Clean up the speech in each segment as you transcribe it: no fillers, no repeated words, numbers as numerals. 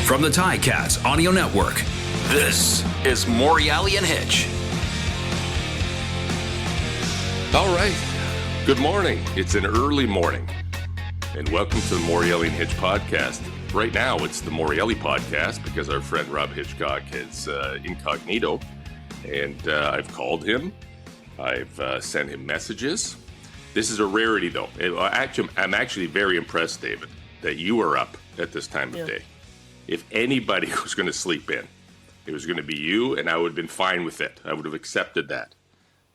From the Ticats Audio Network, this is Morreale and Hitch. All right. Good morning. It's an early morning. And welcome to the Morreale and Hitch podcast. Right now, it's the Morreale podcast because our friend Rob Hitchcock is incognito. And I've called him. I've sent him messages. This is a rarity, though. I'm actually very impressed, David, that you are up at this time of day. If anybody was going to sleep in, it was going to be you, and I would have been fine with it. I would have accepted that.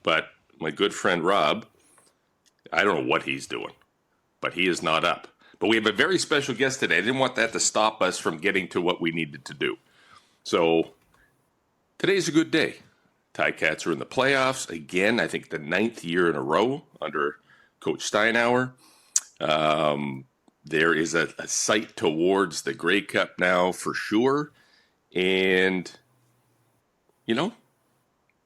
But my good friend Rob, I don't know what he's doing, but he is not up. But we have a very special guest today. I didn't want that to stop us from getting to what we needed to do. So today's a good day. Ticats are in the playoffs again. I think the 9th year in a row under Coach Steinauer. There is a sight towards the Grey Cup now for sure. And, you know,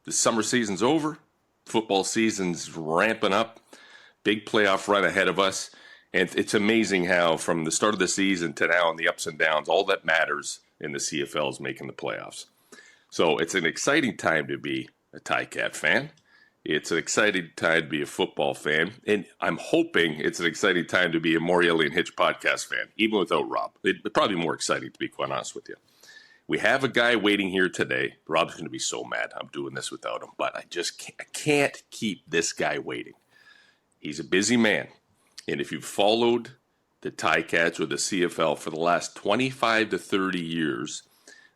the summer season's over. Football season's ramping up. Big playoff run ahead of us. And it's amazing how from the start of the season to now and the ups and downs, all that matters in the CFL is making the playoffs. So it's an exciting time to be a Ticat fan. It's an exciting time to be a football fan. And I'm hoping it's an exciting time to be a Morreale and Hitch podcast fan, even without Rob. It'd probably be more exciting, to be quite honest with you. We have a guy waiting here today. Rob's going to be so mad I'm doing this without him, but I can't keep this guy waiting. He's a busy man. And if you've followed the Ticats or the CFL for the last 25 to 30 years,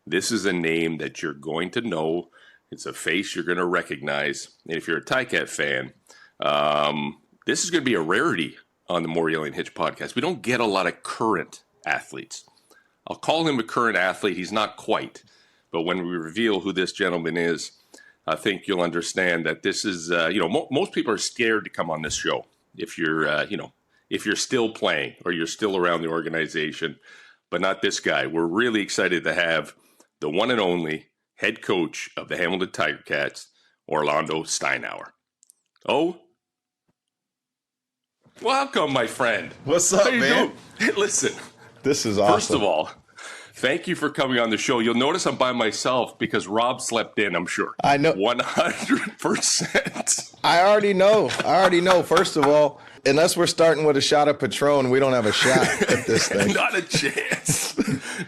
this is a name that you're going to know. It's a face you're going to recognize. And if you're a Ticat fan, this is going to be a rarity on the Morreale and Hitch podcast. We don't get a lot of current athletes. I'll call him a current athlete. He's not quite. But when we reveal who this gentleman is, I think you'll understand that this is, most people are scared to come on this show. If you're, if you're still playing or you're still around the organization, but not this guy. We're really excited to have the one and only head coach of the Hamilton Ticats, Orlondo Steinauer. Oh, welcome, my friend. What's up, man? Hey, listen, this is awesome. First of all, thank you for coming on the show. You'll notice I'm by myself because Rob slept in, I'm sure. I know. 100%. I already know. First of all, unless we're starting with a shot of Patron, we don't have a shot at this thing. Not a chance.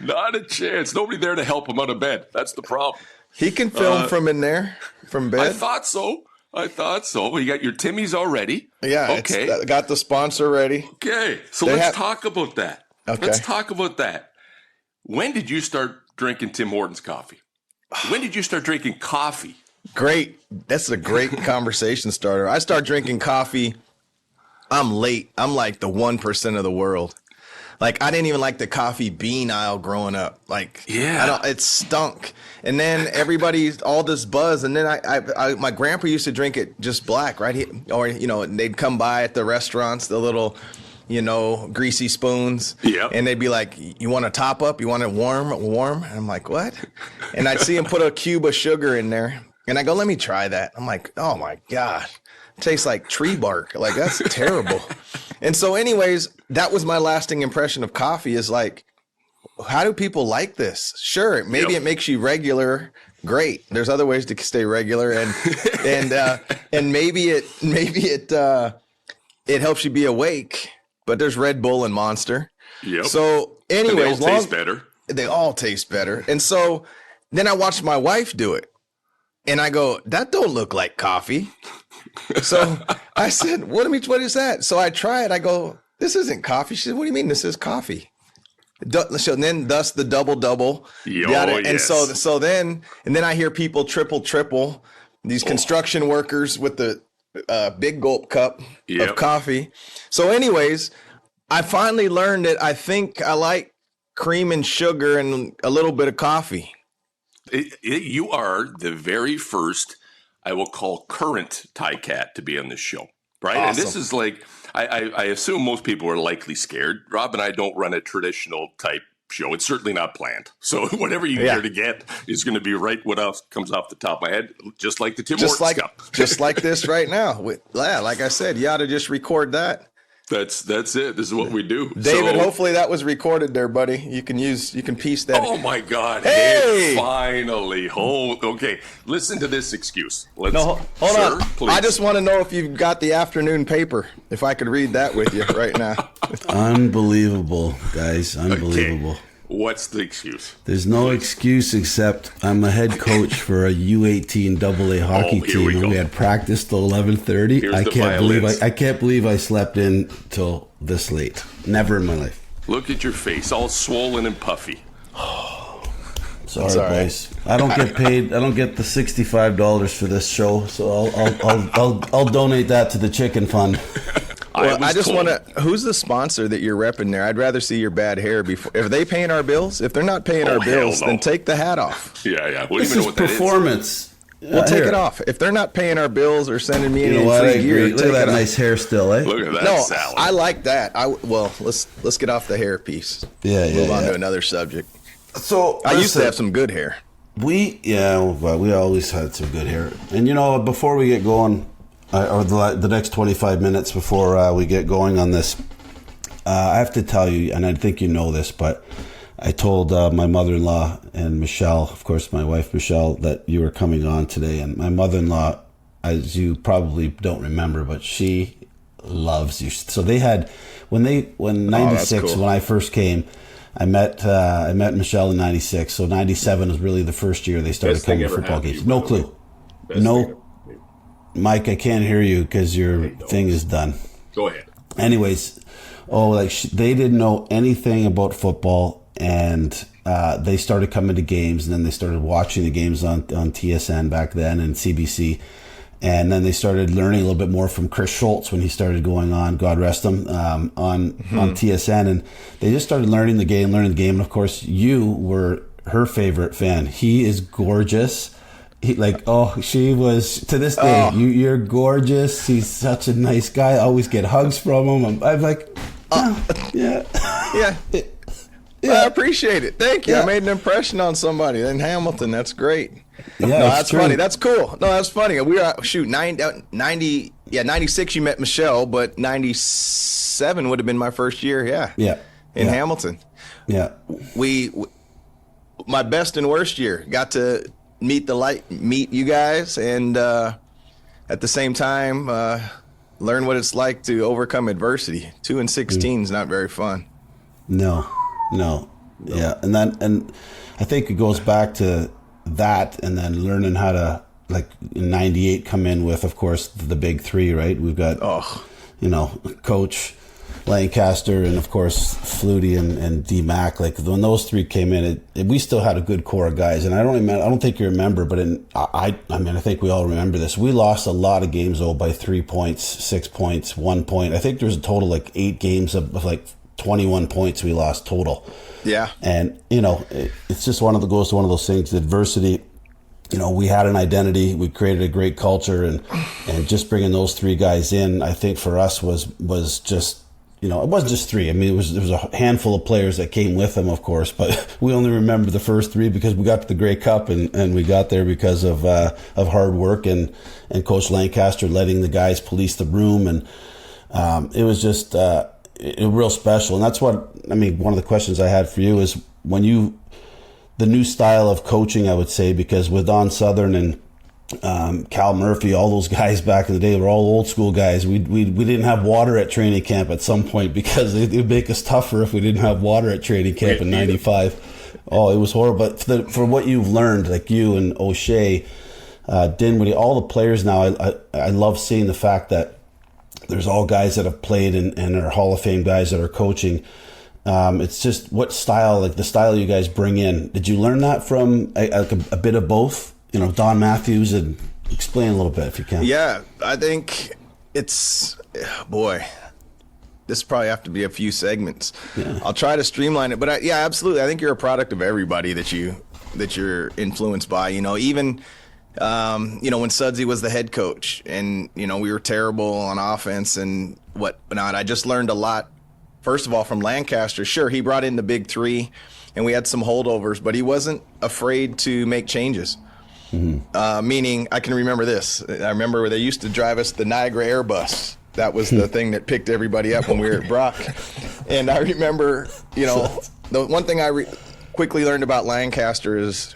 Not a chance. Nobody there to help him out of bed. That's the problem. He can film from in there, from bed. I thought so. Well, you got your Timmies already. Yeah. Okay. Got the sponsor ready. Okay. So let's talk about that. Okay. Let's talk about that. When did you start drinking Tim Hortons coffee? When did you start drinking coffee? Great. That's a great conversation starter. I start drinking coffee. I'm late. I'm like the 1% of the world. Like, I didn't even like the coffee bean aisle growing up. Like, it stunk. And then all this buzz. And then I my grandpa used to drink it just black, right? Or, they'd come by at the restaurants, the little, greasy spoons. Yeah. And they'd be like, you want a top up? You want it warm? And I'm like, what? And I'd see him put a cube of sugar in there. And I go, let me try that. I'm like, oh my God. It tastes like tree bark. Like, that's terrible. And so anyways, that was my lasting impression of coffee is like, how do people like this? Sure. Maybe it makes you regular. Great. There's other ways to stay regular. And maybe it helps you be awake, but there's Red Bull and Monster. Yep. So anyways, they all taste better. They all taste better. And so then I watched my wife do it. And I go, that don't look like coffee. So I said, what is that? So I try it. I go, this isn't coffee. She said, what do you mean this is coffee? So then thus the double. And so then I hear people triple, these construction workers with the big gulp cup of coffee. So anyways, I finally learned that I think I like cream and sugar and a little bit of coffee. You are the very first, I will call current Ticat to be on this show, right? Awesome. And this is like, I assume most people are likely scared. Rob and I don't run a traditional type show. It's certainly not planned. So whatever you hear to get is going to be right what else comes off the top of my head, just like the Tim Hortons Cup. Just like this right now. Like I said, you ought to just record that That's it. This is what we do. David, hopefully that was recorded there, buddy. You can piece that. Oh my God. Hey! Finally. Okay. Listen to this excuse. Hold on. Please. I just want to know if you've got the afternoon paper. If I could read that with you right now. Unbelievable, guys. Unbelievable. Okay. What's the excuse? There's no excuse except I'm a head coach for a U18 AA hockey team, and we had practice till 11:30. I can't believe I slept in till this late. Never in my life. Look at your face, all swollen and puffy. Sorry, boys. I don't get paid. I don't get the $65 for this show, so I'll donate that to the chicken fund. Well, I just want to. Who's the sponsor that you're repping there? I'd rather see your bad hair before. If they paying our bills, if they're not paying our bills, then take the hat off. Yeah. What this do you is know what that performance. Well, take it off. If they're not paying our bills or sending me any free gear, look at that nice hair still, eh? Look at that salad. I like that. Let's get off the hair piece. Move on to another subject. So I used to have some good hair. We always had some good hair. And before we get going, or the next 25 minutes before we get going on this, I have to tell you, and I think you know this, but I told my mother-in-law and Michelle, of course my wife Michelle, that you were coming on today. And my mother-in-law, as you probably don't remember, but she loves you. So they had, when 96, when I first came, I met Michelle in 96. So 97 was really the first year they started coming to football games. No clue. Mike, I can't hear you because your thing is done. Go ahead. Anyways, they didn't know anything about football, and they started coming to games, and then they started watching the games on TSN back then and CBC, and then they started learning a little bit more from Chris Schultz when he started going on, God rest him, on TSN, and they just started learning the game, and of course you were her favorite fan. He is gorgeous. She was, to this day, you're gorgeous. He's such a nice guy. I always get hugs from him. I'm like, yeah. I appreciate it. Thank you. I made an impression on somebody in Hamilton. That's great. Yeah, that's funny. That's cool. No, that's funny. We were 96 you met Michelle, but 97 would have been my first year. In Hamilton. Yeah. My best and worst year, got to meet you guys, and at the same time learn what it's like to overcome adversity. 2-16 is not very fun. No. Yeah, and I think it goes back to that, and then learning how to, like in 98, come in with, of course, the big three, right? We've got Coach Lancaster, and of course Flutie and D Mac. Like when those three came in, we still had a good core of guys. And I don't think you remember, but I think we all remember this. We lost a lot of games by 3 points, 6 points, 1 point. I think there was a total like 8 games of like 21 points we lost total. Yeah. And it's just goes to one of those things. Adversity. We had an identity. We created a great culture, and just bringing those 3 guys in, I think for us was just. It wasn't just 3. I mean, there was a handful of players that came with them, of course, but we only remember the first 3 because we got to the Grey Cup, and we got there because of hard work and Coach Lancaster letting the guys police the room, and it was just real special. And that's one of the questions I had for you is the new style of coaching, I would say, because with Don Southern and Cal Murphy, all those guys back in the day were all old school guys. We didn't have water at training camp at some point because it would make us tougher if we didn't have water at training camp in 95. Oh, it was horrible. But for what you've learned, like you and O'Shea, Dinwiddie, all the players now, I love seeing the fact that there's all guys that have played and are Hall of Fame guys that are coaching. It's just what style, like the style you guys bring in. Did you learn that from a bit of both? Don Matthews, and explain a little bit if you can. Yeah, I think it's, this probably have to be a few segments. Yeah. I'll try to streamline it, but absolutely. I think you're a product of everybody that you're influenced by. Even when Sudsy was the head coach, and we were terrible on offense and whatnot. I just learned a lot. First of all, from Lancaster. Sure, he brought in the big 3, and we had some holdovers, but he wasn't afraid to make changes. Mm-hmm. Meaning, I can remember this. I remember they used to drive us the Niagara Airbus That was the thing that picked everybody up when we were at Brock. And I remember, the one thing I quickly learned about Lancaster is,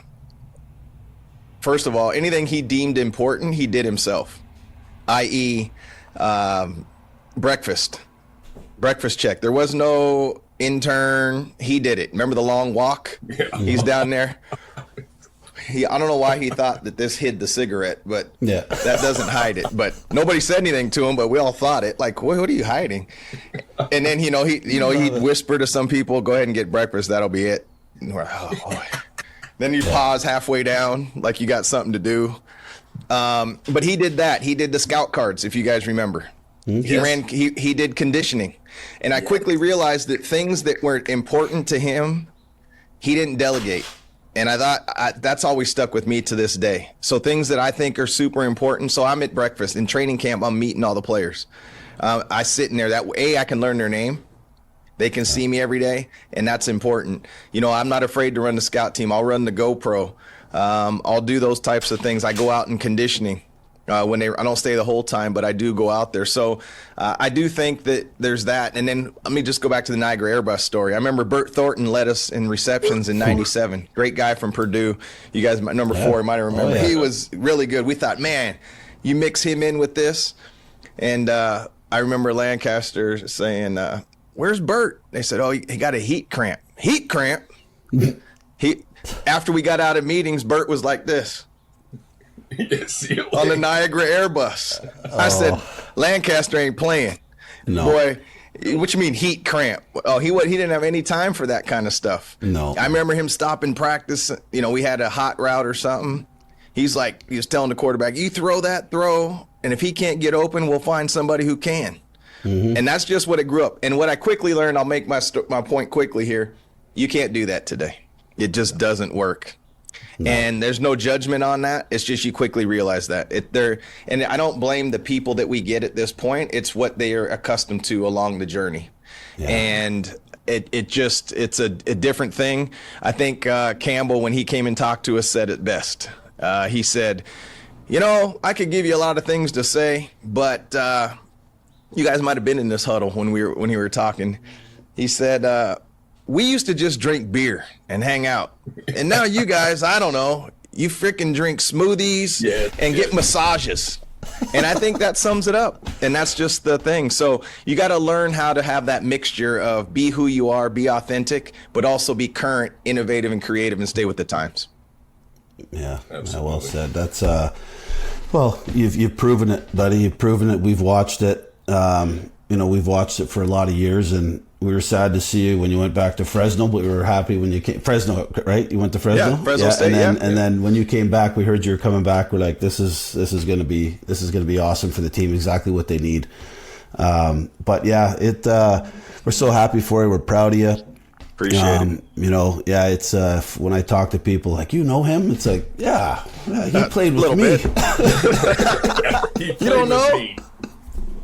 first of all, anything he deemed important, he did himself, i.e., breakfast check. There was no intern. He did it. Remember the long walk? Yeah. He's down there. I don't know why he thought that this hid the cigarette, but that doesn't hide it. But nobody said anything to him, but we all thought it. Like, what are you hiding? And then, he'd whisper to some people, go ahead and get breakfast. That'll be it. And we're, oh, boy. Then you pause halfway down, like you got something to do. But he did that. He did the scout cards, if you guys remember. Mm-hmm. He did conditioning. And I quickly realized that things that were important to him, he didn't delegate. And I thought that's always stuck with me to this day. So things that I think are super important. So I'm at breakfast. In training camp, I'm meeting all the players. I sit in there. That way, I can learn their name. They can see me every day, and that's important. I'm not afraid to run the scout team. I'll run the GoPro. I'll do those types of things. I go out in conditioning. I don't stay the whole time, but I do go out there. So I do think that there's that. And then let me just go back to the Niagara Airbus story. I remember Bert Thornton led us in receptions in 97. Great guy from Purdue. You guys, number 4, might remember. Oh, yeah. He was really good. We thought, man, you mix him in with this. And I remember Lancaster saying, where's Bert? They said, oh, he got a heat cramp. Heat cramp? After we got out of meetings, Bert was like this. On the Niagara Airbus. I said, Lancaster ain't playing. No. Boy, what you mean heat cramp? Oh, he didn't have any time for that kind of stuff. No. I remember him stopping practice. We had a hot route or something. He was telling the quarterback, you throw that throw, and if he can't get open, we'll find somebody who can. Mm-hmm. And that's just what it grew up. And what I quickly learned, I'll make my point quickly here, you can't do that today. It just doesn't work. No. And there's no judgment on that. It's just you quickly realize that. And I don't blame the people that we get at this point. It's what they are accustomed to along the journey. Yeah. And it's a different thing. I think Campbell, when he came and talked to us, said it best. He said, I could give you a lot of things to say, but you guys might have been in this huddle when you were talking. He said, we used to just drink beer and hang out. And now you guys, I don't know, you freaking drink smoothies and get massages. And I think that sums it up. And that's just the thing. So you got to learn how to have that mixture of be who you are, be authentic, but also be current, innovative, and creative, and stay with the times. Yeah, well said. That's, you've proven it, buddy. You've proven it. We've watched it. We've watched it for a lot of years, and we were sad to see you when you went back to Fresno, but we were happy when you came. Fresno, right? You went to Fresno? Yeah, Fresno State, and then when you came back, we heard you were coming back. We're like, this is going to be awesome for the team, exactly what they need. But yeah, we're so happy for you. We're proud of you. Appreciate it. It's when I talk to people like, you know him? It's like, he played with me. You don't know? Me.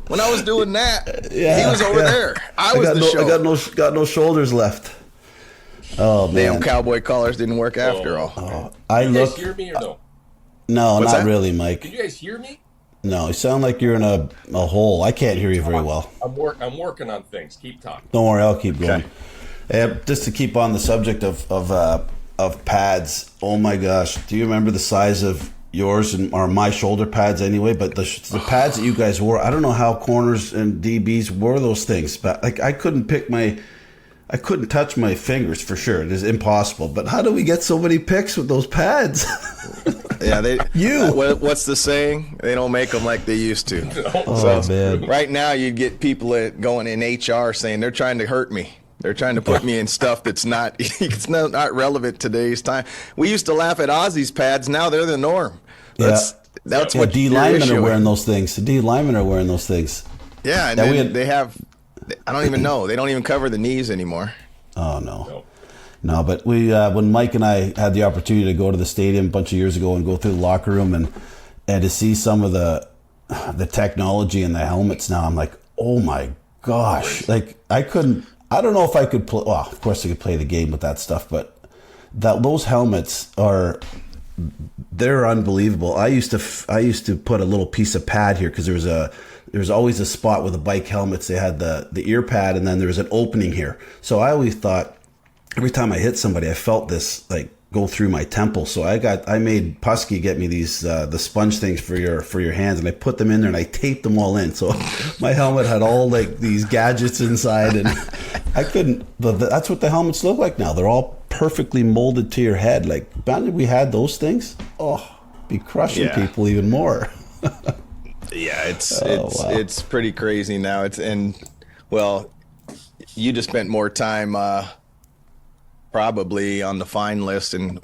When I was doing that, he was over there. I was the show. I got no shoulders left. Oh, man. Damn cowboy collars didn't work after all. Oh. Can you guys hear me or no? No, What's not that? Really, Mike. Can you guys hear me? No, you sound like you're in a hole. I can't hear you very well. I'm working on things. Keep talking. Don't worry, I'll keep going. Just to keep on the subject of pads, oh my gosh, do you remember the size of yours or my shoulder pads anyway? But the pads that you guys wore, I don't know how corners and DBs wore those things, but like I couldn't touch my fingers for sure. It is impossible. But how do we get so many picks with those pads? Yeah, what's the saying? They don't make them like they used to. Man. Right now, you'd get people going in HR saying they're trying to hurt me. They're trying to put me in stuff that's not relevant today's time. We used to laugh at Ozzy's pads. Now they're the norm. That's what D linemen are wearing those things. The D linemen are wearing those things. Yeah, and then they have. I don't even know. They don't even cover the knees anymore. Oh no. But we when Mike and I had the opportunity to go to the stadium a bunch of years ago and go through the locker room and to see some of the technology in the helmets now, I'm like, oh my gosh! Like I don't know if I could play. Well, of course I could play the game with that stuff, but those helmets they're unbelievable. I used to put a little piece of pad here because there was there was always a spot with the bike helmets. They had the ear pad, and then there was an opening here. So I always thought every time I hit somebody, I felt this like go through my temple. So I made Pusky get me these the sponge things for your hands, and I put them in there and I taped them all in. So my helmet had all like these gadgets inside, and I couldn't. That's what the helmets look like now. They're all perfectly molded to your head. Like, imagine we had those things. Oh, be crushing people even more. Yeah, it's pretty crazy now. You just spent more time probably on the fine list and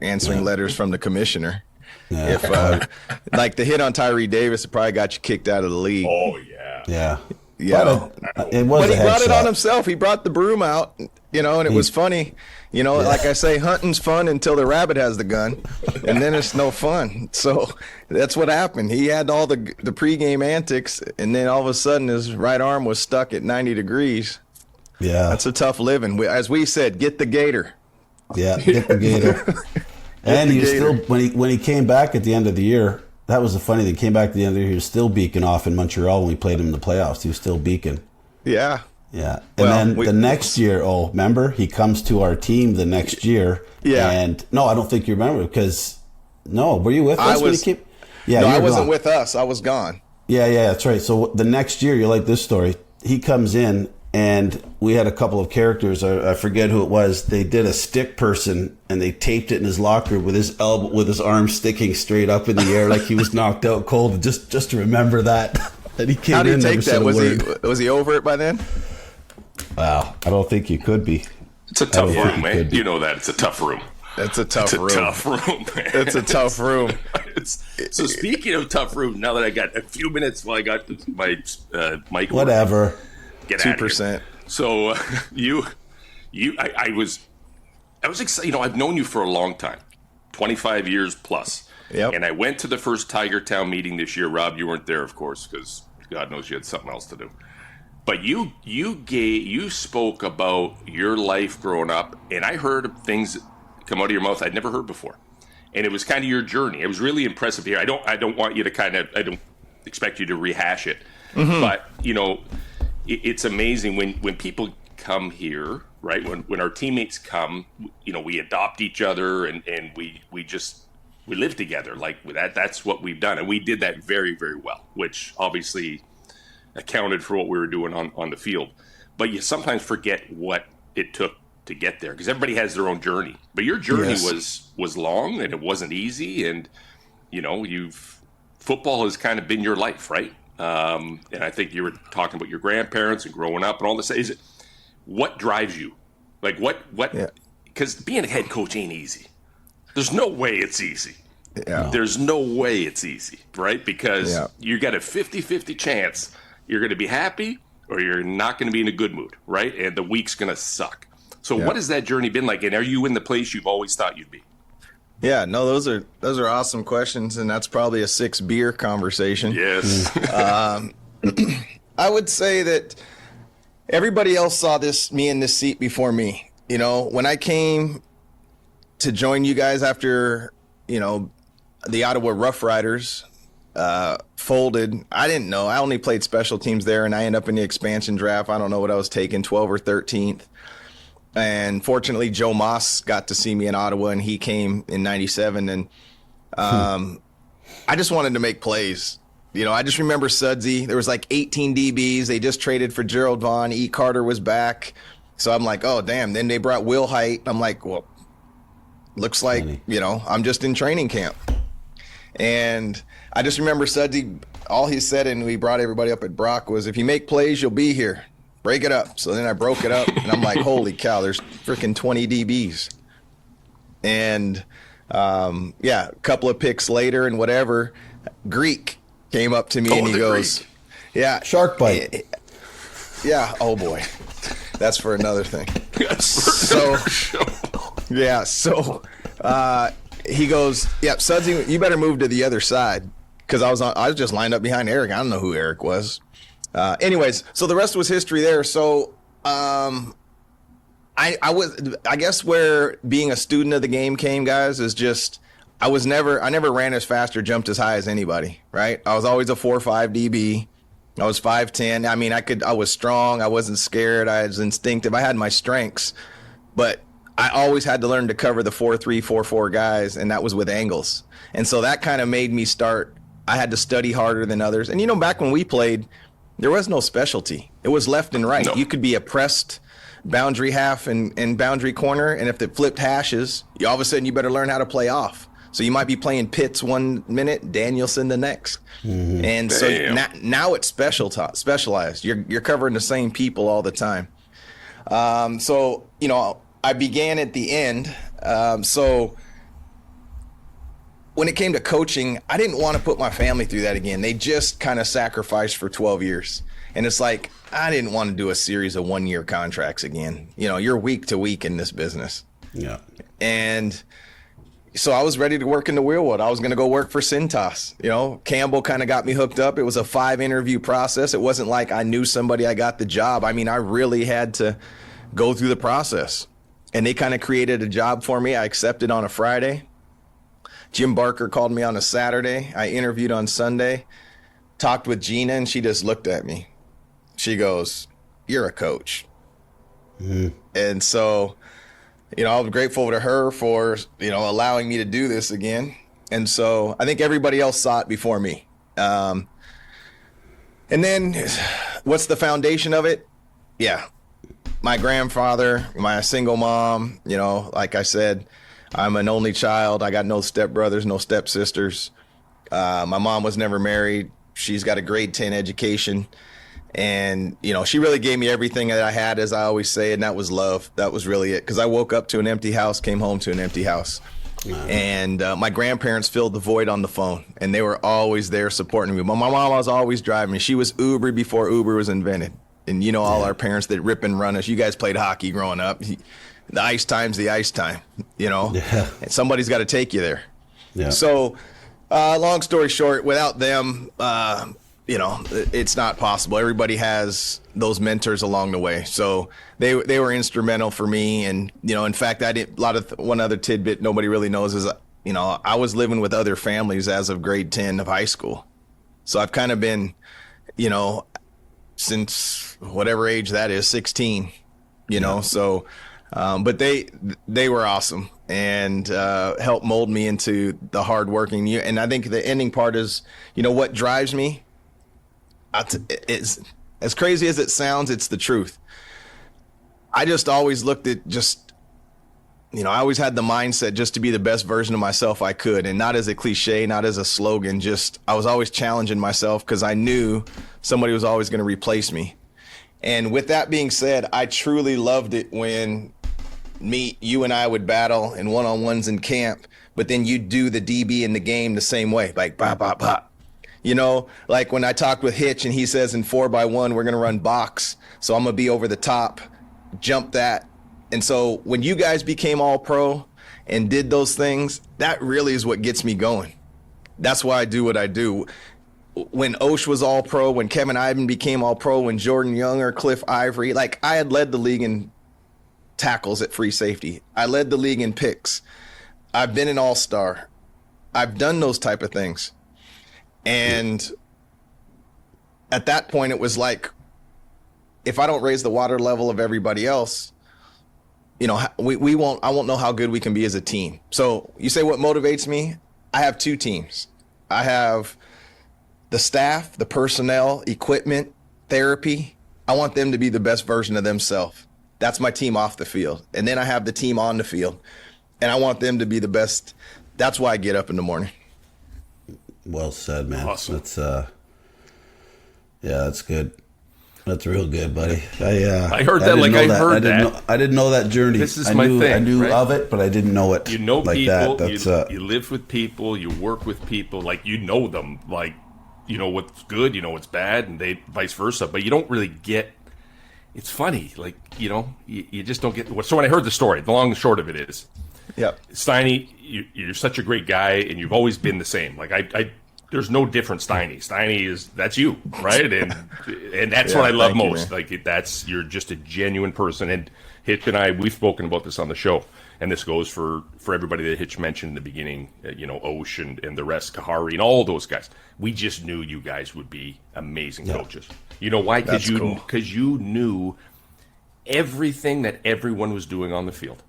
answering letters from the commissioner. Yeah. If like the hit on Tyree Davis, it probably got you kicked out of the league. Oh yeah. Yeah. But he brought it on himself. He brought the broom out, and it was funny. Like I say, hunting's fun until the rabbit has the gun, and then it's no fun. So that's what happened. He had all the pregame antics, and then all of a sudden his right arm was stuck at 90 degrees. Yeah. That's a tough living. As we said, get the gator. Yeah, get the gator. And he was still, when he came back at the end of the year, that was the funny thing. He came back at the end of the year, he was still beaking off in Montreal when we played him in the playoffs. He was still beaking. Yeah. Yeah. And then the next year, remember? He comes to our team the next year. Yeah. And no, I don't think you remember because, were you with us when he came? Yeah, no, I wasn't with us. I was gone. Yeah, that's right. So the next year, you like this story. He comes in, and we had a couple of characters. I forget who it was. They did a stick person, and they taped it in his locker with his elbow, with his arm sticking straight up in the air like he was knocked out cold. Just to remember that he came in. How did he take that? Was he over it by then? Wow, I don't think you could be. It's a tough room, man. You know that. It's a tough room. It's a tough room. Man. It's a tough room. So speaking of tough room, now that I got a few minutes while I got my mic, whatever, get 2%. So I was excited. I've known you for a long time, 25 years plus. Yep. And I went to the first Tiger Town meeting this year. Rob, you weren't there, of course, because God knows you had something else to do. But you spoke about your life growing up, and I heard things come out of your mouth I'd never heard before, and it was kind of your journey. It was really impressive here. I don't want you to I don't expect you to rehash it, but it's amazing when people come here, right? When our teammates come, we adopt each other, and we live together like that. That's what we've done, and we did that very, very well, which obviously accounted for what we were doing on the field. But you sometimes forget what it took to get there because everybody has their own journey. But your journey was long, and it wasn't easy, and football has kind of been your life, right? And I think you were talking about your grandparents and growing up and all this. What drives you? Like what because being a head coach ain't easy. There's no way it's easy. Yeah. There's no way it's easy, right? Because you got a 50-50 chance you're going to be happy or you're not going to be in a good mood, right? And the week's going to suck. So what has that journey been like? And are you in the place you've always thought you'd be? Yeah, no, those are awesome questions, and that's probably a 6-beer conversation. Yes. I would say that everybody else saw me in this seat before me. When I came to join you guys after, the Ottawa Rough Riders folded, I didn't know. I only played special teams there, and I ended up in the expansion draft. I don't know what I was taking, 12th or 13th. And fortunately, Joe Moss got to see me in Ottawa, and he came in 97. And I just wanted to make plays. I just remember Sudsy. There was like 18 DBs. They just traded for Gerald Vaughn. E. Carter was back. So I'm like, oh, damn. Then they brought Will Height. I'm like, well, looks like, I'm just in training camp. And I just remember Sudsy, all he said, and we brought everybody up at Brock, was if you make plays, you'll be here. Break it up. So then I broke it up, and I'm like, holy cow, there's freaking 20 DBs. And, a couple of picks later and whatever, Greek came up to me and he goes, Greek. Yeah. Shark bite. Yeah. Oh, boy. That's for another thing. He goes, yeah, Sudsy, you better move to the other side. Because I was just lined up behind Eric. I don't know who Eric was. Anyways, so the rest was history there. So I guess where being a student of the game came, guys, is just I never ran as fast or jumped as high as anybody, right? I was always a 4.5 DB. I was 5'10". I mean, I was strong. I wasn't scared. I was instinctive. I had my strengths, but I always had to learn to cover the 4-3, 4-4 guys, and that was with angles. And so that kind of made me I had to study harder than others. And, back when we played, there was no specialty. It was left and right. No. You could be a pressed boundary half and boundary corner, and if it flipped hashes, all of a sudden you better learn how to play off. So you might be playing Pitts 1 minute, Danielson the next. Mm-hmm. And Damn. so now it's specialized. You're covering the same people all the time. So, I began at the end. So when it came to coaching, I didn't want to put my family through that again. They just kind of sacrificed for 12 years. And it's like, I didn't want to do a series of 1-year contracts again. You're week to week in this business. Yeah. And so I was ready to work in the wheelwood. I was going to go work for Cintas. Campbell kind of got me hooked up. It was a 5-interview process. It wasn't like I knew somebody, I got the job. I mean, I really had to go through the process. And they kind of created a job for me. I accepted on a Friday. Jim Barker called me on a Saturday. I interviewed on Sunday, talked with Gina, and she just looked at me. She goes, "You're a coach." Mm-hmm. And so, I was grateful to her for, allowing me to do this again. And so I think everybody else saw it before me. And then what's the foundation of it? Yeah. My grandfather, my single mom, like I said, I'm an only child. I got no stepbrothers, no stepsisters. My mom was never married. She's got a grade 10 education. And, she really gave me everything that I had, as I always say, and that was love. That was really it. Because I woke up to an empty house, came home to an empty house. Wow. And my grandparents filled the void on the phone, and they were always there supporting me. But my mom was always driving me. She was Uber before Uber was invented. And all our parents that rip and run us. You guys played hockey growing up. The ice time's the ice time, Yeah. And somebody's got to take you there. Yeah. So, long story short, without them, it's not possible. Everybody has those mentors along the way. So they were instrumental for me. And, in fact, one other tidbit nobody really knows is, I was living with other families as of grade 10 of high school. So I've kind of been, since whatever age that is, 16, so, but they were awesome and helped mold me into the hardworking. And I think the ending part is, what drives me. It's as crazy as it sounds, it's the truth. I just always looked at I always had the mindset just to be the best version of myself I could, and not as a cliche, not as a slogan, I was always challenging myself because I knew somebody was always going to replace me. And with that being said, I truly loved it when you and I would battle in one-on-ones in camp, but then you'd do the DB in the game the same way, like bop, bop, bop. Like when I talked with Hitch and he says in 4x1, we're going to run box. So I'm going to be over the top, jump that. And so when you guys became all pro and did those things, that really is what gets me going. That's why I do what I do. When Osh was all pro, when Kevin Ivan became all pro, when Jordan Younger, Cliff Ivory, like I had led the league in tackles at free safety. I led the league in picks. I've been an all-star. I've done those type of things. And at that point, it was like, if I don't raise the water level of everybody else, I won't know how good we can be as a team. So you say what motivates me? I have 2 teams. I have the staff, the personnel, equipment, therapy. I want them to be the best version of themselves. That's my team off the field. And then I have the team on the field, and I want them to be the best. That's why I get up in the morning. Well said, man. Awesome. That's that's good. That's real good, buddy. I heard that. I didn't know that journey. This is my thing. I knew right? of it, but I didn't know it. Like people. That. You live with people. You work with people. Like them. Like what's good. What's bad, and they vice versa. But you don't really get. It's funny. Like you just don't get. So when I heard the story, the long and short of it is, yep. Steiny, you're such a great guy, and you've always been the same. Like there's no different Steiny. Steiny that's you, right? And that's what I love most. You're just a genuine person. And Hitch and I, we've spoken about this on the show, and this goes for everybody that Hitch mentioned in the beginning. Osh and the rest, Kahari and all those guys. We just knew you guys would be amazing coaches. You know why? Because you knew everything that everyone was doing on the field.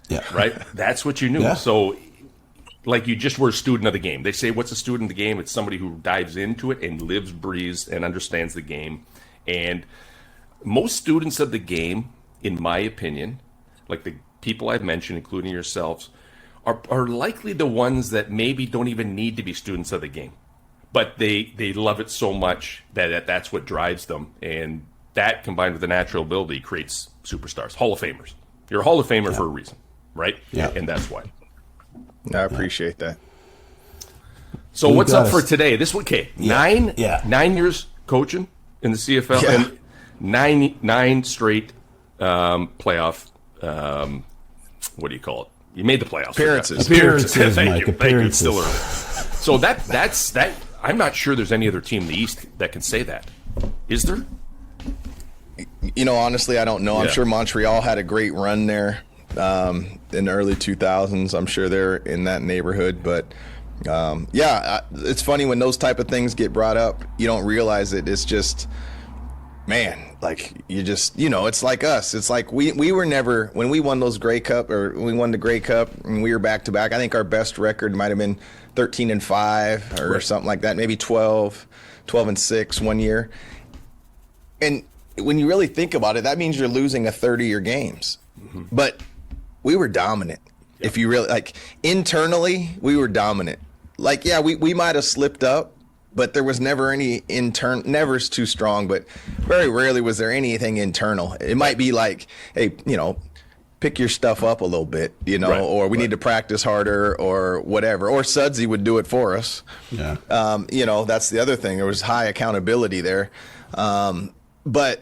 Yeah. Right? That's what you knew. Yeah. So, you just were a student of the game. They say, what's a student of the game? It's somebody who dives into it and lives, breathes, and understands the game. And most students of the game, in my opinion, like the people I've mentioned, including yourselves, are likely the ones that maybe don't even need to be students of the game. But they love it so much that that's what drives them. And that, combined with the natural ability, creates superstars, Hall of Famers. You're a Hall of Famer for a reason, right? Yeah. And that's why. I appreciate that. So what's up for today? This one, 9 years coaching in the CFL and nine straight playoff. What do you call it? You made the playoffs. Appearances, Thank Mike. you. Appearances. It's still early. So that's that. I'm not sure there's any other team in the East that can say that. Is there? Honestly, I don't know. I'm Yeah. sure Montreal had a great run there in the early 2000s. I'm sure they're in that neighborhood. But, it's funny when those type of things get brought up, you don't realize it. It's just, man, you just, it's like us. It's like we were never, when we won those Grey Cup, or we won the Grey Cup, and we were back-to-back, I think our best record might have been 13-5 or something like that, maybe 12-6 one year. And when you really think about it, that means you're losing a third of your games. Mm-hmm. But we were dominant. Yeah. If you really, internally, we were dominant. We might have slipped up, but there was never any never's too strong, but very rarely was there anything internal. It might be hey, pick your stuff up a little bit, or we need to practice harder or whatever. Or Sudsy would do it for us. Yeah. That's the other thing. There was high accountability there. But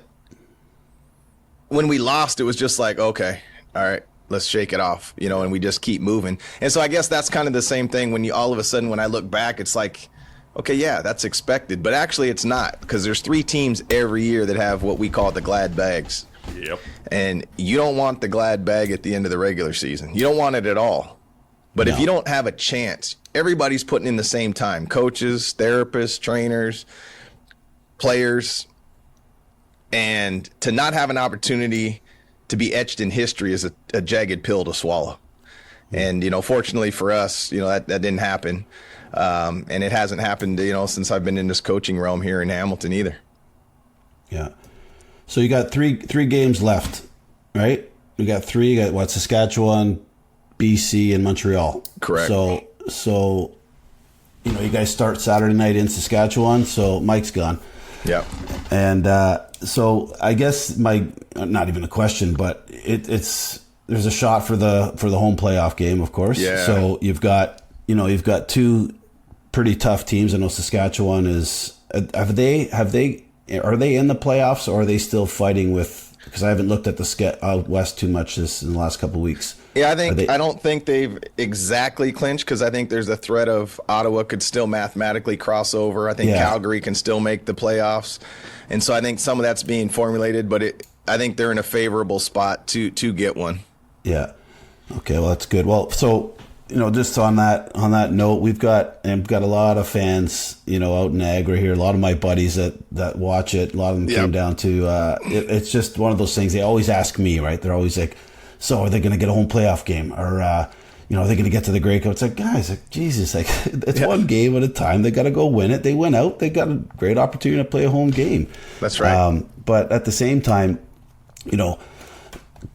when we lost, it was just okay, all right, let's shake it off, and we just keep moving. And so I guess that's kind of the same thing when all of a sudden, when I look back, it's okay, yeah, that's expected. But actually it's not, because there's 3 teams every year that have what we call the glad bags. Yep. And you don't want the glad bag at the end of the regular season. You don't want it at all. But if you don't have a chance, everybody's putting in the same time. Coaches, therapists, trainers, players. And to not have an opportunity to be etched in history is a jagged pill to swallow. And, fortunately for us, that didn't happen. And it hasn't happened, since I've been in this coaching realm here in Hamilton either. Yeah. So you got three games left, right? You got 3. You got Saskatchewan, BC, and Montreal. Correct. So you guys start Saturday night in Saskatchewan. So Mike's gone. Yeah. And so I guess not even a question, but there's a shot for the home playoff game, of course. Yeah. So you've got 2 pretty tough teams. I know Saskatchewan is. Are they in the playoffs, or are they still fighting with? Because I haven't looked at the out west too much in the last couple of weeks. Yeah, I don't think they've exactly clinched, because I think there's a threat of Ottawa could still mathematically cross over. I think Calgary can still make the playoffs, and so I think some of that's being formulated. But I think they're in a favorable spot to get one. Yeah. Okay. Well, that's good. Well, so just on that note, we've got a lot of fans, out in Niagara here. A lot of my buddies that watch it. A lot of them came down to. It's just one of those things. They always ask me, right? They're always like, "So are they going to get a home playoff game, or are they going to get to the Grey Cup?" It's guys, Jesus, it's one game at a time. They got to go win it. They went out. They got a great opportunity to play a home game. That's right. But at the same time,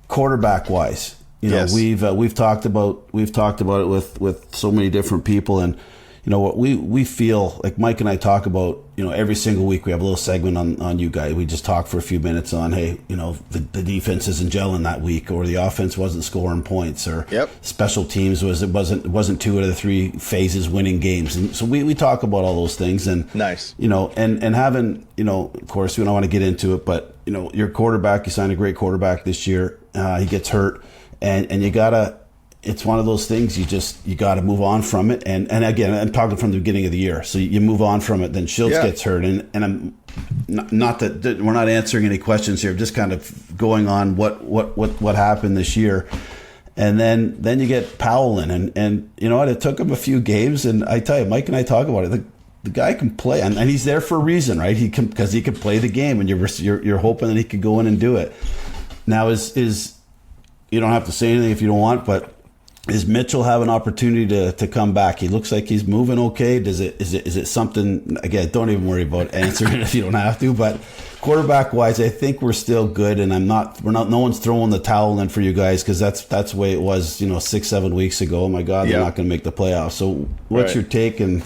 quarterback wise. We've talked about it with so many different people, and what we feel like Mike and I talk about, every single week we have a little segment on you guys. We just talk for a few minutes on, hey, the defense isn't gelling that week, or the offense wasn't scoring points, or special teams wasn't 2 out of the 3 phases winning games. And so we talk about all those things, and nice, and having, of course we don't want to get into it, but your quarterback, you signed a great quarterback this year. He gets hurt. And you gotta, it's one of those things you got to move on from it. And again, I'm talking from the beginning of the year. So you move on from it, then Schultz gets hurt. And I'm not that we're not answering any questions here, just kind of going on what happened this year. And then you get Powell in, and you know what? It took him a few games, and I tell you, Mike and I talk about it. The guy can play, and he's there for a reason, right? Because he can play the game, and you're hoping that he could go in and do it. Now is you don't have to say anything if you don't want, but does Mitchell have an opportunity to come back? He looks like he's moving okay. Is it something? Again, don't even worry about answering it if you don't have to. But quarterback wise, I think we're still good, and no one's throwing the towel in for you guys, because that's the way it was, 6-7 weeks ago. Oh my God, they're not going to make the playoffs. So what's your take? And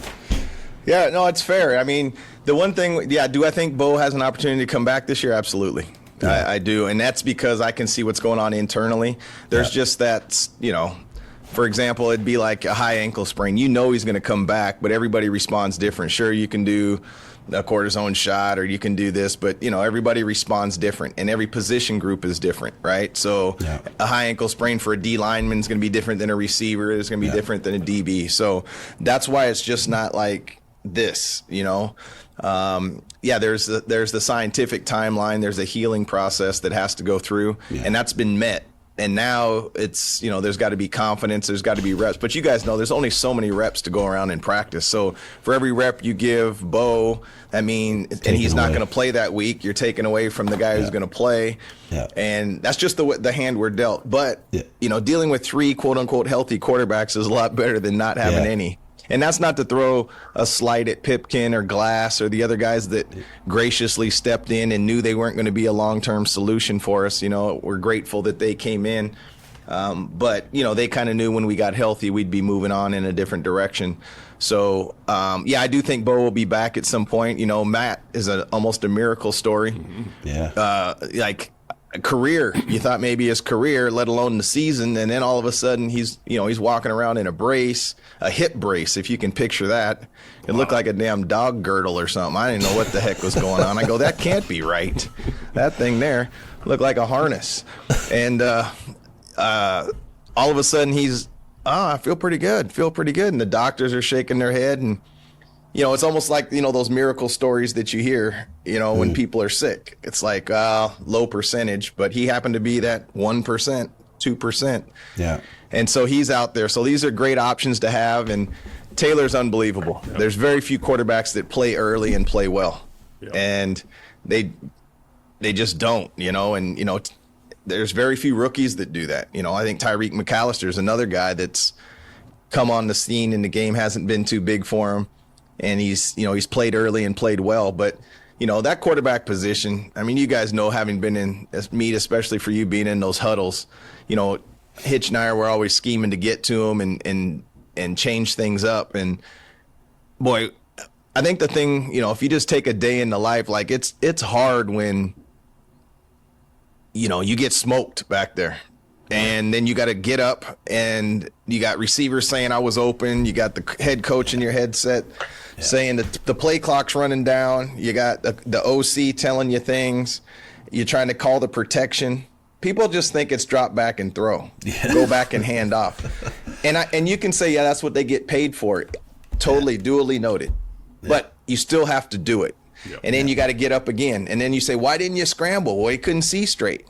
yeah, no, it's fair. I mean, the one thing, do I think Bo has an opportunity to come back this year? Absolutely. Yeah. I do. And that's because I can see what's going on internally. There's just that, for example, it'd be like a high ankle sprain. He's going to come back, but everybody responds different. Sure, you can do a cortisone shot or you can do this, but, everybody responds different, and every position group is different, right? So a high ankle sprain for a D lineman is going to be different than a receiver. It's going to be different than a DB. So that's why it's just not like this, there's the scientific timeline. There's a healing process that has to go through, and that's been met. And now it's, there's got to be confidence. There's got to be reps. But you guys know there's only so many reps to go around in practice. So for every rep you give Bo, and he's not going to play that week, you're taking away from the guy who's going to play. Yeah. And that's just the hand we're dealt. But, dealing with 3 quote unquote healthy quarterbacks is a lot better than not having any. And that's not to throw a slight at Pipkin or Glass or the other guys that graciously stepped in and knew they weren't going to be a long-term solution for us. We're grateful that they came in. But, they kind of knew when we got healthy, we'd be moving on in a different direction. So, I do think Bo will be back at some point. Matt is almost a miracle story. Mm-hmm. Yeah. Career, you thought maybe his career, let alone the season, and then all of a sudden he's walking around in a brace, a hip brace, if you can picture that. It looked like a damn dog girdle or something. I didn't know what the heck was going on. I go, that can't be right. That thing there looked like a harness. And all of a sudden he's, I feel pretty good. And the doctors are shaking their head, and it's almost like, those miracle stories that you hear, when people are sick. It's like low percentage, but he happened to be that 1%, 2%. Yeah. And so he's out there. So these are great options to have. And Taylor's unbelievable. Yep. There's very few quarterbacks that play early and play well. Yep. And they just don't, and, there's very few rookies that do that. I think Tyreek McAllister is another guy that's come on the scene, and the game hasn't been too big for him. And he's played early and played well. But, that quarterback position, you guys know, having been in meet, especially for you being in those huddles, Hitch and I were always scheming to get to him and change things up. And, boy, I think the thing, if you just take a day in the life, like it's hard when, you get smoked back there. And then you got to get up, and you got receivers saying I was open. You got the head coach in your headset saying that the play clock's running down. You got the OC telling you things. You're trying to call the protection. People just think it's drop back and throw. Go back and hand off. And you can say, that's what they get paid for. Totally, duly noted. But you still have to do it. And then you got to get up again. And then you say, why didn't you scramble? Well, he couldn't see straight.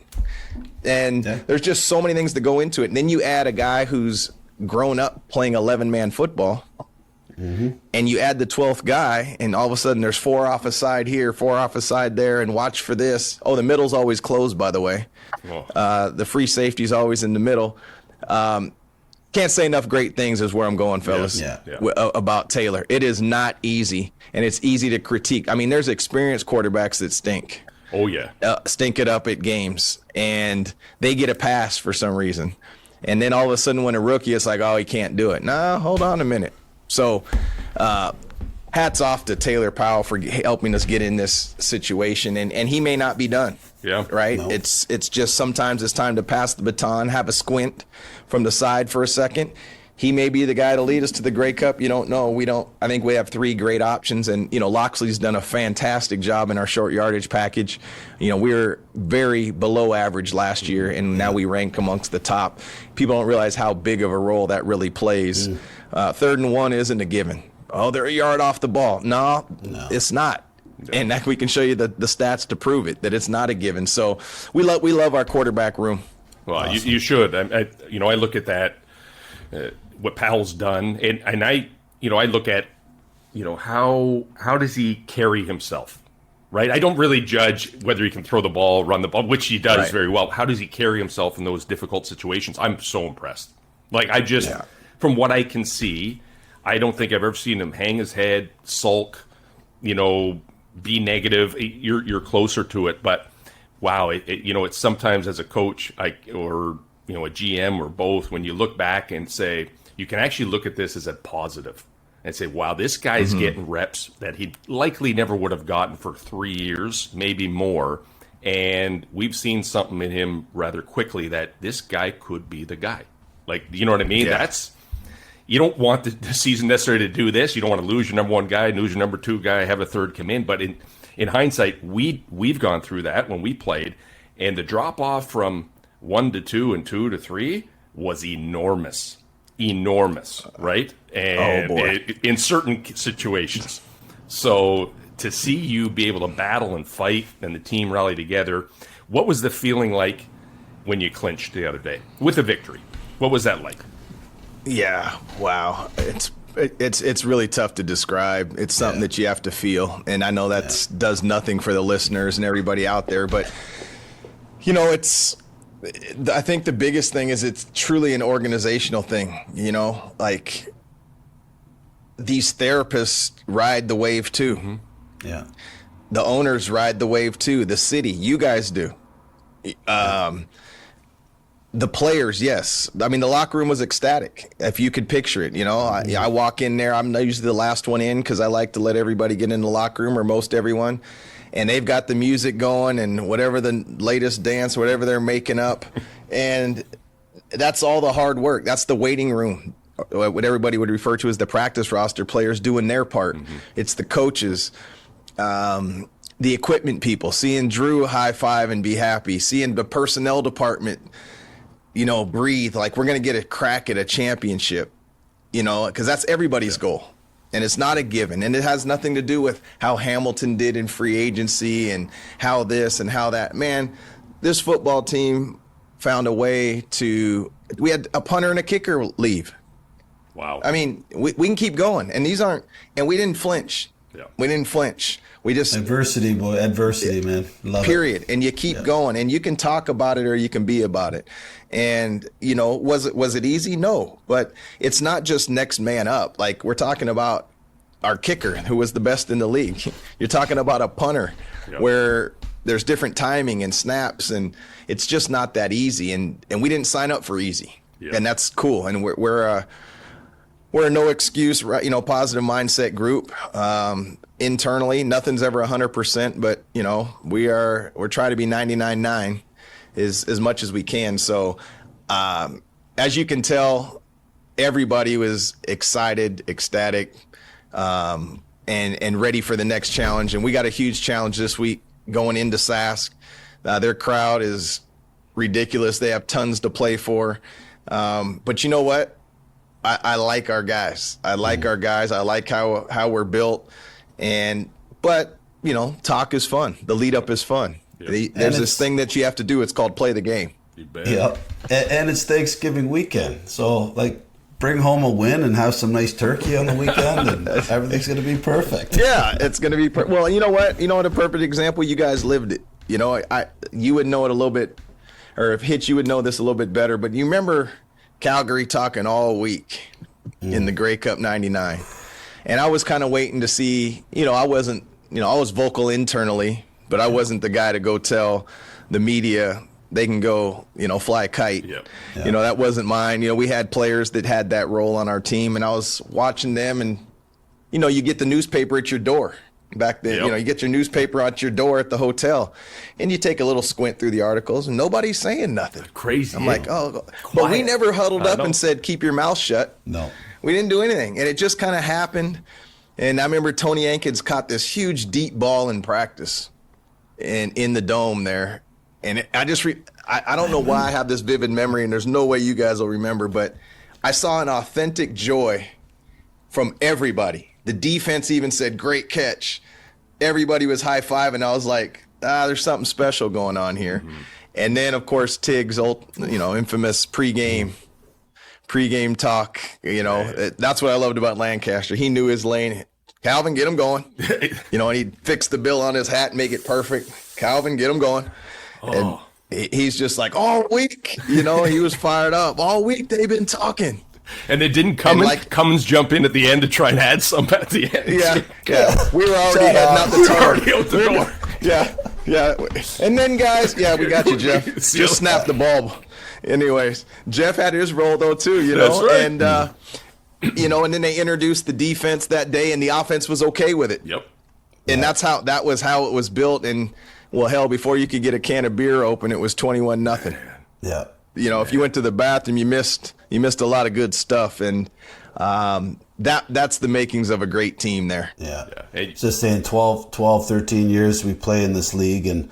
And there's just so many things that go into it. And then you add a guy who's grown up playing 11-man football, and you add the 12th guy, and all of a sudden there's 4 off a side here, 4 off a side there, and watch for this. Oh, the middle's always closed, by the way. The free safety's always in the middle. Can't say enough great things is where I'm going, fellas, about Taylor. It is not easy, and it's easy to critique. There's experienced quarterbacks that stink. Oh, yeah. Stink it up at games, and they get a pass for some reason. And then all of a sudden when a rookie, it's like, oh, he can't do it. No, hold on a minute. So hats off to Taylor Powell for helping us get in this situation. And he may not be done. Yeah. Right? No. It's just sometimes it's time to pass the baton, have a squint from the side for a second. he may be the guy to lead us to the Grey Cup. You don't know. We don't. I think we have 3 great options, and Loxley's done a fantastic job in our short yardage package. We were very below average last year, and now we rank amongst the top. People don't realize how big of a role that really plays. 3rd and 1 isn't a given. Oh, they're a yard off the ball. No. It's not. And that we can show you the stats to prove it, that it's not a given. So we love our quarterback room. Well, awesome. you should. I look at that. What Powell's done, and I look at, how does he carry himself, right? I don't really judge whether he can throw the ball, run the ball, which he does very well. How does he carry himself in those difficult situations? I'm so impressed. Like, from what I can see, I don't think I've ever seen him hang his head, sulk, be negative. You're closer to it, but wow, it's sometimes as a coach, or a GM or both, when you look back and say, you can actually look at this as a positive and say, wow, this guy's getting reps that he likely never would have gotten for 3 years, maybe more. And we've seen something in him rather quickly that this guy could be the guy. Like, you know what I mean? Yeah. You don't want the season necessarily to do this. You don't want to lose your number 1 guy, lose your number 2 guy, have a third come in. But in hindsight, we've gone through that when we played, and the drop off from 1 to 2 and 2 to 3 was enormous, right? And in certain situations. So to see you be able to battle and fight and the team rally together, what was the feeling like when you clinched the other day with a victory? What was that like? Yeah, wow. It's really tough to describe. It's something that you have to feel, and I know that does nothing for the listeners and everybody out there, but I think the biggest thing is it's truly an organizational thing. Like, these therapists ride the wave too. Mm-hmm. Yeah. The owners ride the wave too. The city, you guys do. The players, yes. I mean, the locker room was ecstatic, if you could picture it. I walk in there. I'm usually the last one in because I like to let everybody get in the locker room, or most everyone. And they've got the music going and whatever the latest dance, whatever they're making up. And that's all the hard work. That's the waiting room, what everybody would refer to as the practice roster, players doing their part. Mm-hmm. It's the coaches, the equipment people, seeing Drew high five and be happy, seeing the personnel department breathe like we're going to get a crack at a championship, because that's everybody's goal. And it's not a given. And it has nothing to do with how Hamilton did in free agency and how this and how that. Man, this football team found a way we had a punter and a kicker leave. Wow. I mean, we can keep going. And we didn't flinch. Yeah. We didn't flinch. We just adversity, man. Love period. it. And you keep going, and you can talk about it or you can be about it. And was it easy? No, but it's not just next man up. Like, we're talking about our kicker, who was the best in the league. You're talking about a punter where there's different timing and snaps, and it's just not that easy. And we didn't sign up for easy, and that's cool. And we're a no excuse, positive mindset group. Internally, nothing's ever 100%, but we're trying to be 99.9 as much as we can. So as you can tell, everybody was excited, ecstatic, and ready for the next challenge. And we got a huge challenge this week going into Sask. Their crowd is ridiculous. They have tons to play for. But you know what? I like our guys. I like how we're built. But talk is fun. The lead up is fun. Yep. There's this thing that you have to do. It's called play the game. You bet. Yep. And it's Thanksgiving weekend. So, bring home a win and have some nice turkey on the weekend, and everything's going to be perfect. Yeah, it's going to be well, you know what? A perfect example, you guys lived it. You would know it a little bit, or if Hitch, you would know this a little bit better, but you remember Calgary talking all week in the Grey Cup 99. And I was kind of waiting to see, I wasn't, I was vocal internally, but I wasn't the guy to go tell the media they can go, fly a kite. Yep. Yeah. That wasn't mine. We had players that had that role on our team, and I was watching them, and, you get the newspaper at your door. Back then, Yep. you get your newspaper out your door at the hotel, and you take a little squint through the articles, and nobody's saying nothing. Crazy. I'm like, oh, but we never huddled up and said, keep your mouth shut. No. We didn't do anything, and it just kind of happened. And I remember Tony Ankins caught this huge deep ball in practice, and in the dome there, and I don't know why I have this vivid memory, and there's no way you guys will remember, but I saw an authentic joy from everybody. The defense even said, great catch. Everybody was high-fiving. I was like, there's something special going on here. Mm-hmm. And then, of course, Tig's infamous pregame talk. That's what I loved about Lancaster. He knew his lane. Calvin, get him going. And he'd fix the bill on his hat and make it perfect. Calvin, get him going. And he's just like, all week, he was fired up. All week they've been talking. And it didn't Cummins jump in at the end to try and add some at the end. Yeah. We were already heading out the door. Yeah. And then, guys, we got you, Jeff. Just snap the bulb. Anyways, Jeff had his role, though, too, That's right. And, and then they introduced the defense that day, and the offense was okay with it. Yep. And that was how it was built. And, well, hell, before you could get a can of beer open, it was 21-0. Yeah. If you went to the bathroom, you missed a lot of good stuff, and that's the makings of a great team there. Yeah. Hey. Just saying 12, 13 years we play in this league, and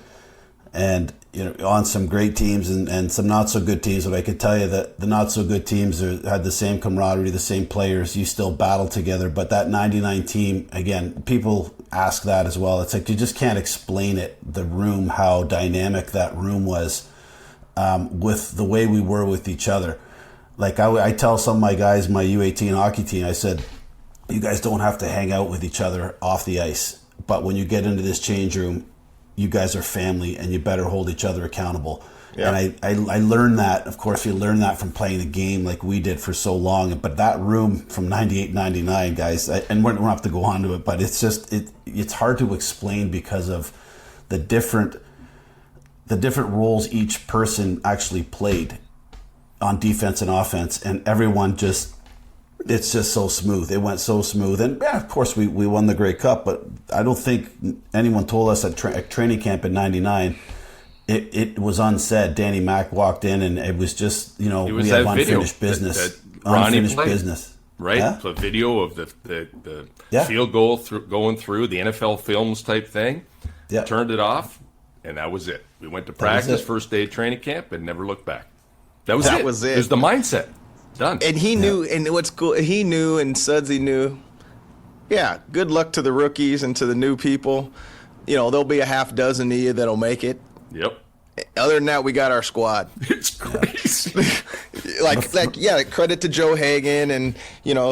on some great teams and some not so good teams, but I could tell you that the not so good teams had the same camaraderie, the same players. You still battle together, but that 99 team, again, people ask that as well. It's like you just can't explain it, the room, how dynamic that room was. With the way we were with each other. Like I tell some of my guys, my U18 hockey team, I said, you guys don't have to hang out with each other off the ice, but when you get into this change room, you guys are family and you better hold each other accountable. Yeah. And I learned that, of course, you learn that from playing the game like we did for so long, but that room from 98, 99, guys, and we don't have to go on to it, but it's just, it's hard to explain because of the different roles each person actually played on defense and offense, and everyone it's just so smooth. It went so smooth. And yeah, of course we won the Grey Cup, but I don't think anyone told us at training camp in 99, it was unsaid. Danny Mack walked in and it was just, we have unfinished business. Unfinished business. Right? Yeah? The video of the field goal going through, the NFL films type thing. Yeah. Turned it off. And that was it. We went to practice, first day of training camp, and never looked back. That was it. It was the mindset. Done. And he knew, and what's cool, he knew, and Sudsy knew, good luck to the rookies and to the new people. There'll be a half dozen of you that'll make it. Yep. Other than that, we got our squad. It's crazy. Credit to Joe Hagan and,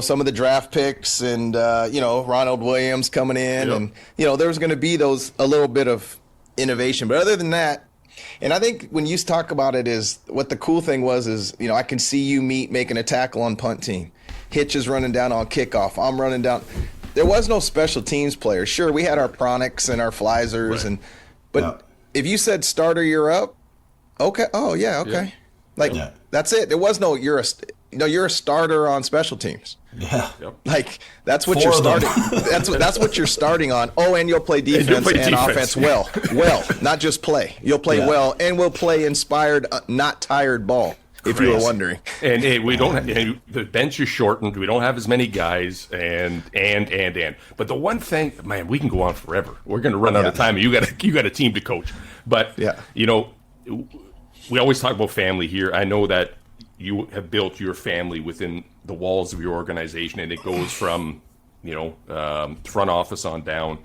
some of the draft picks and, Ronald Williams coming in. Yep. And, there was going to be a little bit of innovation. But other than that, and I think when you talk about it is what the cool thing is, I can see you making a tackle on punt team. Hitch is running down on kickoff. I'm running down. There was no special teams players. Sure, we had our Pronics and our Fleisers, right. But if you said starter, you're up. Okay. Oh yeah. Okay. Yeah. That's it. There was no you're a starter on special teams. Yeah. Like that's what you're starting. That's what you're starting on. Oh, and you'll play defense and offense well. Well, not just play. You'll play well, and we'll play inspired, not tired ball. If you were wondering. And hey, we don't. The bench is shortened. We don't have as many guys. And. But the one thing, man, we can go on forever. We're going to run out of time. You got a team to coach. But we always talk about family here. I know that you have built your family within the walls of your organization, and it goes from, front office on down.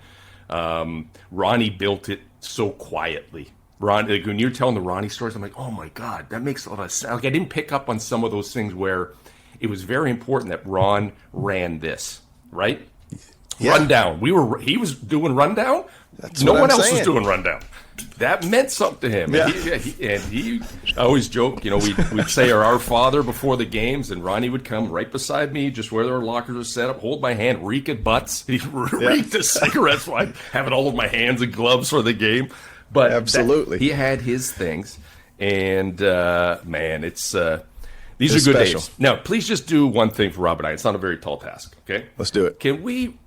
Ronnie built it so quietly. Ron, like when you're telling the Ronnie stories, I'm like, oh my God, that makes a lot of sense. Like I didn't pick up on some of those things where it was very important that Ron ran this, right? Yeah. Rundown. He was doing rundown. No one else was doing rundown. That meant something to him. Yeah. And he I always joke, we'd say our Father before the games, and Ronnie would come right beside me, just where our lockers are set up, hold my hand, reek at butts. He'd reek the cigarettes while I'd have it all of my hands and gloves for the game. But absolutely, he had his things, and man, it's these are good days. Now, please just do one thing for Rob and I. It's not a very tall task, okay? Let's do it. Can we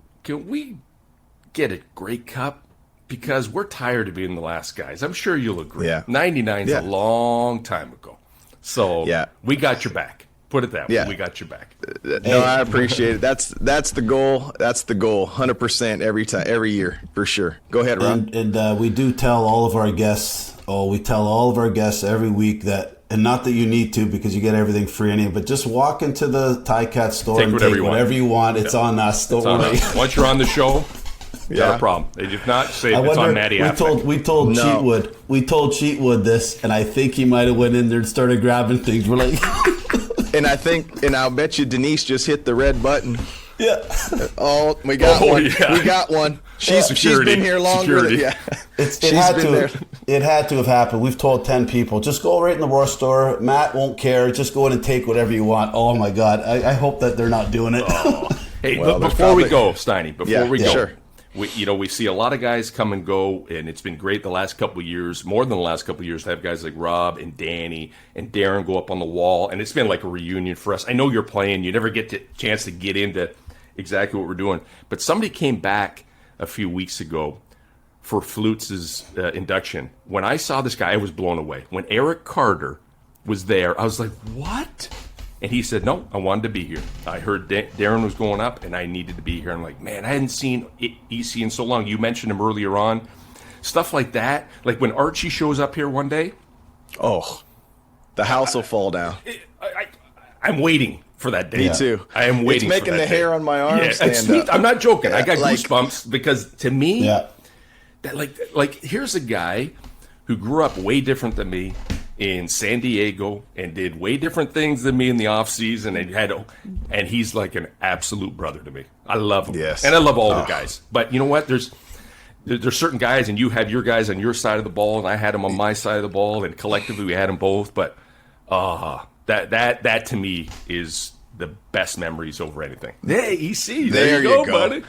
get a Grey Cup because we're tired of being the last guys. I'm sure you'll agree. Yeah. 99's a long time ago. So we got your back. Put it that way. We got your back. No, I appreciate it. That's the goal. That's the goal. 100% every year for sure. Go ahead, Ron. And we do tell all of our guests. We tell all of our guests every week that, and not that you need to because you get everything free anyway, but just walk into the Ticats store and take whatever you want. It's on us. Don't worry. Once you're on the show, not a problem. If not, say it's on Matty. We told Cheatwood. We told Cheatwood this, and I think he might have went in there and started grabbing things. We're like, and I'll bet you Denise just hit the red button. Yeah. Oh, we got one. Yeah. We got one. She's been here longer. It had to have happened. We've told 10 people, just go right in the Roar store. Matt won't care. Just go in and take whatever you want. Oh my God. I hope that they're not doing it. Hey, before we go, Steiny, we go. Sure. We see a lot of guys come and go, and it's been great the last couple of years, more than the last couple of years, to have guys like Rob and Danny and Darren go up on the wall, and it's been like a reunion for us. I know you're playing. You never get the chance to get into exactly what we're doing, but somebody came back a few weeks ago for Flutz's induction. When I saw this guy, I was blown away. When Eric Carter was there, I was like, what? And he said, no, I wanted to be here. I heard Darren was going up, and I needed to be here. I'm like, man, I hadn't seen EC in so long. You mentioned him earlier on. Stuff like that. Like when Archie shows up here one day. Oh, the house will fall down. I'm waiting for that day. Me too. I am waiting for that day. It's making the hair on my arm stand up. I'm not joking. I got goosebumps because to me, that like here's a guy who grew up way different than me in San Diego and did way different things than me in the off season and he's like an absolute brother to me. I love him. Yes. And I love all the guys. But you know what? There's certain guys, and you had your guys on your side of the ball, and I had them on my side of the ball, and collectively we had them both. But that to me is the best memories over anything. Hey, EC, there you go, buddy.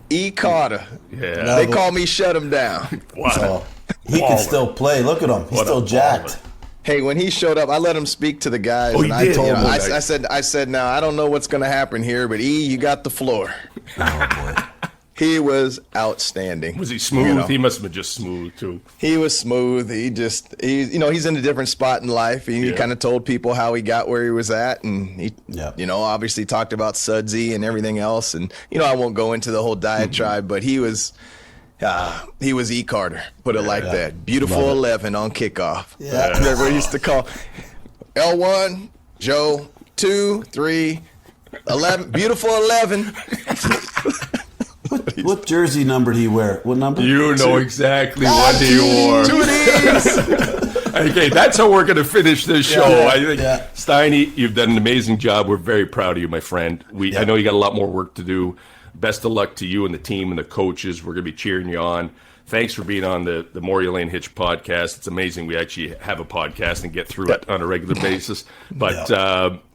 E. Carter. Yeah. They call me Shut Him Down. Wow. He can still play. Look at him. He's still jacked. Hey, when he showed up, I let him speak to the guys, and I told him, I said, now I don't know what's going to happen here, but E, you got the floor. Oh boy. He was outstanding. Was he smooth? You know? He must have been just smooth too. He was smooth. He's in a different spot in life. He kind of told people how he got where he was at, and he, obviously talked about Sudsy and everything else. And I won't go into the whole diatribe, but he was E. Carter. Put it like that. Beautiful 11 on kickoff. Yeah. Everybody used to call L1, Joe, 2, 3, 11. Beautiful 11. What jersey number did he wear? What number? You know exactly what he wore. 2 of these. Okay, that's how we're going to finish this show. I think, Steiny, you've done an amazing job. We're very proud of you, my friend. I know you got a lot more work to do. Best of luck to you and the team and the coaches. We're going to be cheering you on. Thanks for being on the Morreale and Hitch podcast. It's amazing we actually have a podcast and get through it on a regular basis. But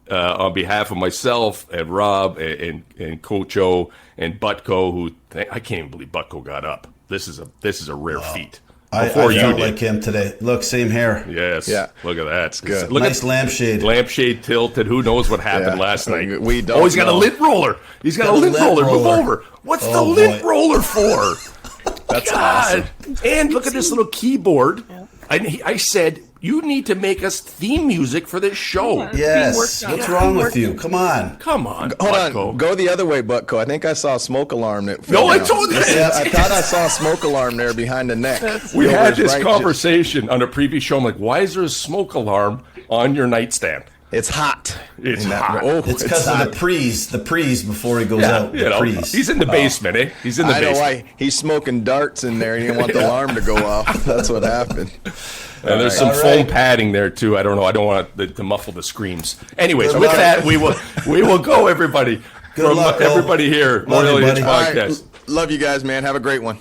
on behalf of myself and Rob and Coach O and Butko, who I can't even believe Butko got up. This is a rare feat. I felt like him today. Look, same hair. Yes. Yeah. Look at that. It's good. Look nice lampshade. Lampshade tilted. Who knows what happened last night? We don't. He's got a lint roller. He's got a lint roller. Move over. What's the lint roller for? That's awesome. And look at this little keyboard. I said, you need to make us theme music for this show. Yes. What's wrong with you? Come on. Come on. Hold on. Go the other way, Butko. I think I saw a smoke alarm. I told you. I thought I saw a smoke alarm there behind the neck. We had this conversation on a previous show. I'm like, why is there a smoke alarm on your nightstand? It's hot. It's hot. It's because of the prees before he goes out. He's in the basement, eh? He's in the basement. I know why. He's smoking darts in there. He didn't want the alarm to go off. That's what happened. And there's some foam padding there too. I don't know. I don't want to muffle the screams. Anyways, with that, we will go, everybody. Good luck, everybody here. Morreale and Hitch podcast. Love you guys, man. Have a great one.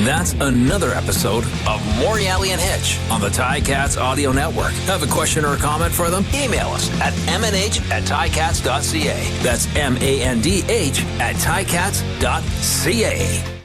That's another episode of Morreale and Hitch on the Ticats Audio Network. Have a question or a comment for them? Email us at mnh@ticats.ca. That's MANDH@ticats.ca.